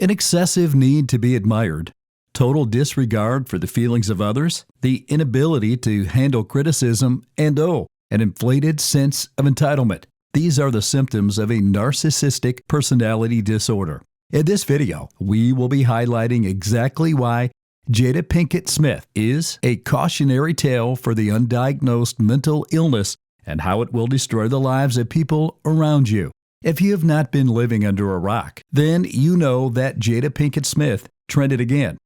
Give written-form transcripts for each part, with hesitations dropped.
an excessive need to be admired, total disregard for the feelings of others, the inability to handle criticism, and an inflated sense of entitlement. These are the symptoms of a narcissistic personality disorder. In this video, we will be highlighting exactly why Jada Pinkett Smith is a cautionary tale for the undiagnosed mental illness and how it will destroy the lives of people around you. If you have not been living under a rock, then you know that Jada Pinkett Smith trended again.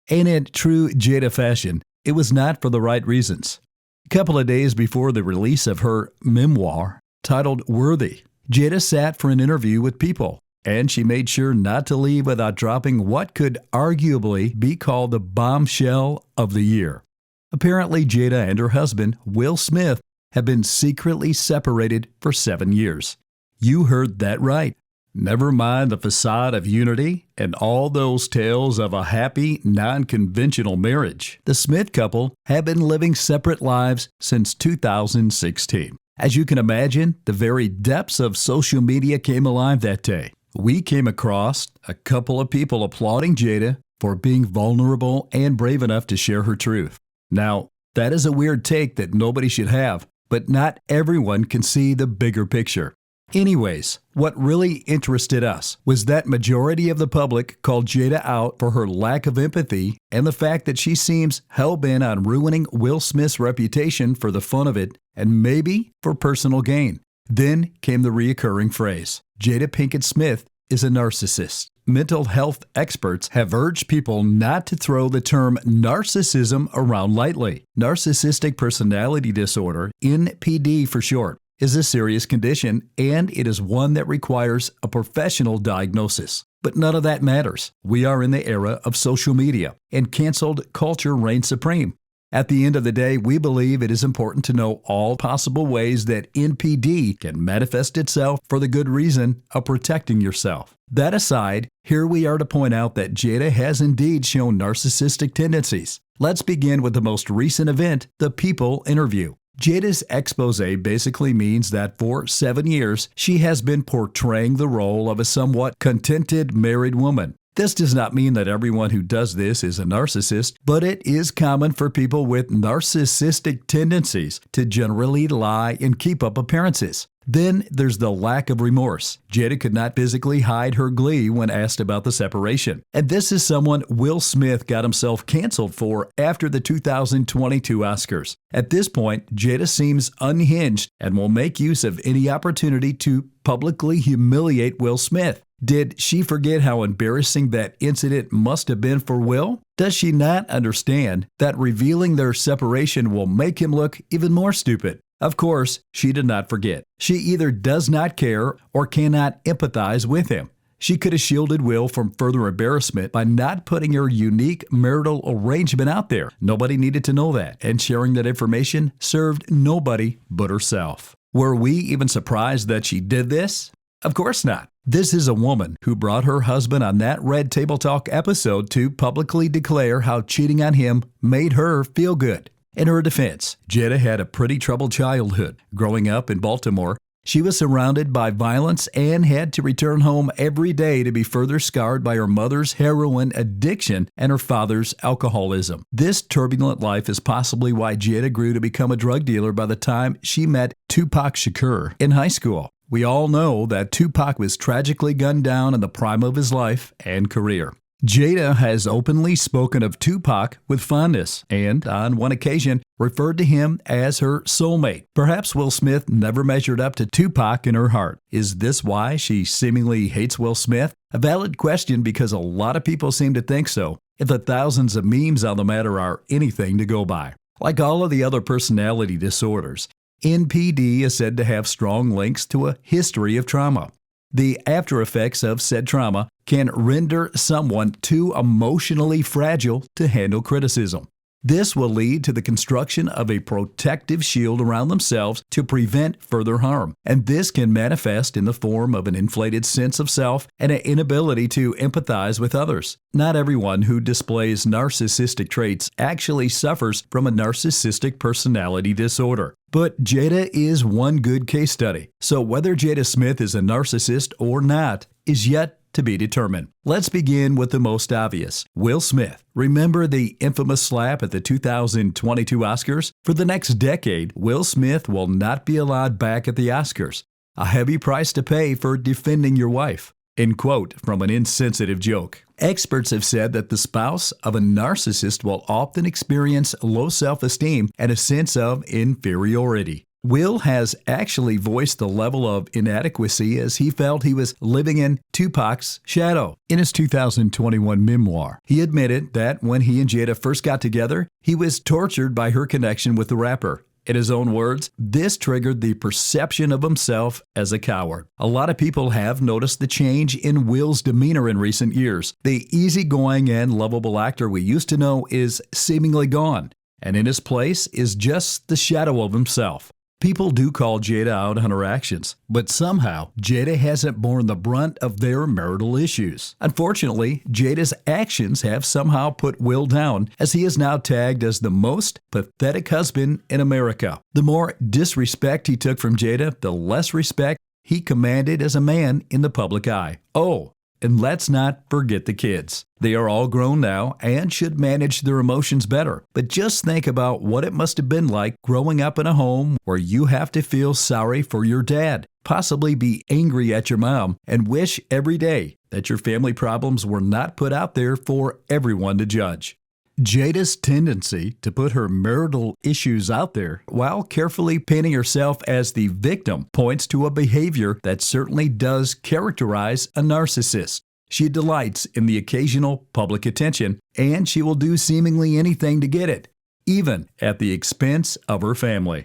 And in true Jada fashion, it was not for the right reasons. A couple of days before the release of her memoir, titled Worthy, Jada sat for an interview with People, and she made sure not to leave without dropping what could arguably be called the bombshell of the year. Apparently, Jada and her husband, Will Smith, have been secretly separated for 7 years. You heard that right. Never mind the facade of unity and all those tales of a happy, non-conventional marriage. The Smith couple have been living separate lives since 2016. As you can imagine, the very depths of social media came alive that day. We came across a couple of people applauding Jada for being vulnerable and brave enough to share her truth. Now, that is a weird take that nobody should have, but not everyone can see the bigger picture. Anyways, what really interested us was that majority of the public called Jada out for her lack of empathy and the fact that she seems hell-bent on ruining Will Smith's reputation for the fun of it and maybe for personal gain. Then came the reoccurring phrase, Jada Pinkett Smith is a narcissist. Mental health experts have urged people not to throw the term narcissism around lightly. Narcissistic personality disorder, NPD for short, is a serious condition, and it is one that requires a professional diagnosis. But none of that matters. We are in the era of social media, and canceled culture reigns supreme. At the end of the day, we believe it is important to know all possible ways that NPD can manifest itself for the good reason of protecting yourself. That aside, here we are to point out that Jada has indeed shown narcissistic tendencies. Let's begin with the most recent event, the People interview. Jada's expose basically means that for 7 years, she has been portraying the role of a somewhat contented married woman. This does not mean that everyone who does this is a narcissist, but it is common for people with narcissistic tendencies to generally lie and keep up appearances. Then there's the lack of remorse. Jada could not physically hide her glee when asked about the separation. And this is someone Will Smith got himself canceled for after the 2022 Oscars. At this point, Jada seems unhinged and will make use of any opportunity to publicly humiliate Will Smith. Did she forget how embarrassing that incident must have been for Will? Does she not understand that revealing their separation will make him look even more stupid? Of course, she did not forget. She either does not care or cannot empathize with him. She could have shielded Will from further embarrassment by not putting her unique marital arrangement out there. Nobody needed to know that, and sharing that information served nobody but herself. Were we even surprised that she did this? Of course not. This is a woman who brought her husband on that Red Table Talk episode to publicly declare how cheating on him made her feel good. In her defense, Jada had a pretty troubled childhood. Growing up in Baltimore, she was surrounded by violence and had to return home every day to be further scarred by her mother's heroin addiction and her father's alcoholism. This turbulent life is possibly why Jada grew to become a drug dealer by the time she met Tupac Shakur in high school. We all know that Tupac was tragically gunned down in the prime of his life and career. Jada has openly spoken of Tupac with fondness and, on one occasion, referred to him as her soulmate. Perhaps Will Smith never measured up to Tupac in her heart. Is this why she seemingly hates Will Smith? A valid question because a lot of people seem to think so, if the thousands of memes on the matter are anything to go by. Like all of the other personality disorders, NPD is said to have strong links to a history of trauma. The after effects of said trauma can render someone too emotionally fragile to handle criticism. This will lead to the construction of a protective shield around themselves to prevent further harm. And this can manifest in the form of an inflated sense of self and an inability to empathize with others. Not everyone who displays narcissistic traits actually suffers from a narcissistic personality disorder. But Jada is one good case study. So whether Jada Smith is a narcissist or not is yet to be determined. Let's begin with the most obvious. Will Smith. Remember the infamous slap at the 2022 Oscars? For the next decade, Will Smith will not be allowed back at the Oscars. A heavy price to pay for defending your wife. End quote from an insensitive joke. Experts have said that the spouse of a narcissist will often experience low self-esteem and a sense of inferiority. Will has actually voiced the level of inadequacy as he felt he was living in Tupac's shadow. In his 2021 memoir, he admitted that when he and Jada first got together, he was tortured by her connection with the rapper. In his own words, this triggered the perception of himself as a coward. A lot of people have noticed the change in Will's demeanor in recent years. The easygoing and lovable actor we used to know is seemingly gone, and in his place is just the shadow of himself. People do call Jada out on her actions, but somehow Jada hasn't borne the brunt of their marital issues. Unfortunately, Jada's actions have somehow put Will down, as he is now tagged as the most pathetic husband in America. The more disrespect he took from Jada, the less respect he commanded as a man in the public eye. Oh, and let's not forget the kids. They are all grown now and should manage their emotions better. But just think about what it must have been like growing up in a home where you have to feel sorry for your dad, possibly be angry at your mom, and wish every day that your family problems were not put out there for everyone to judge. Jada's tendency to put her marital issues out there while carefully painting herself as the victim points to a behavior that certainly does characterize a narcissist. She delights in the occasional public attention, and she will do seemingly anything to get it, even at the expense of her family.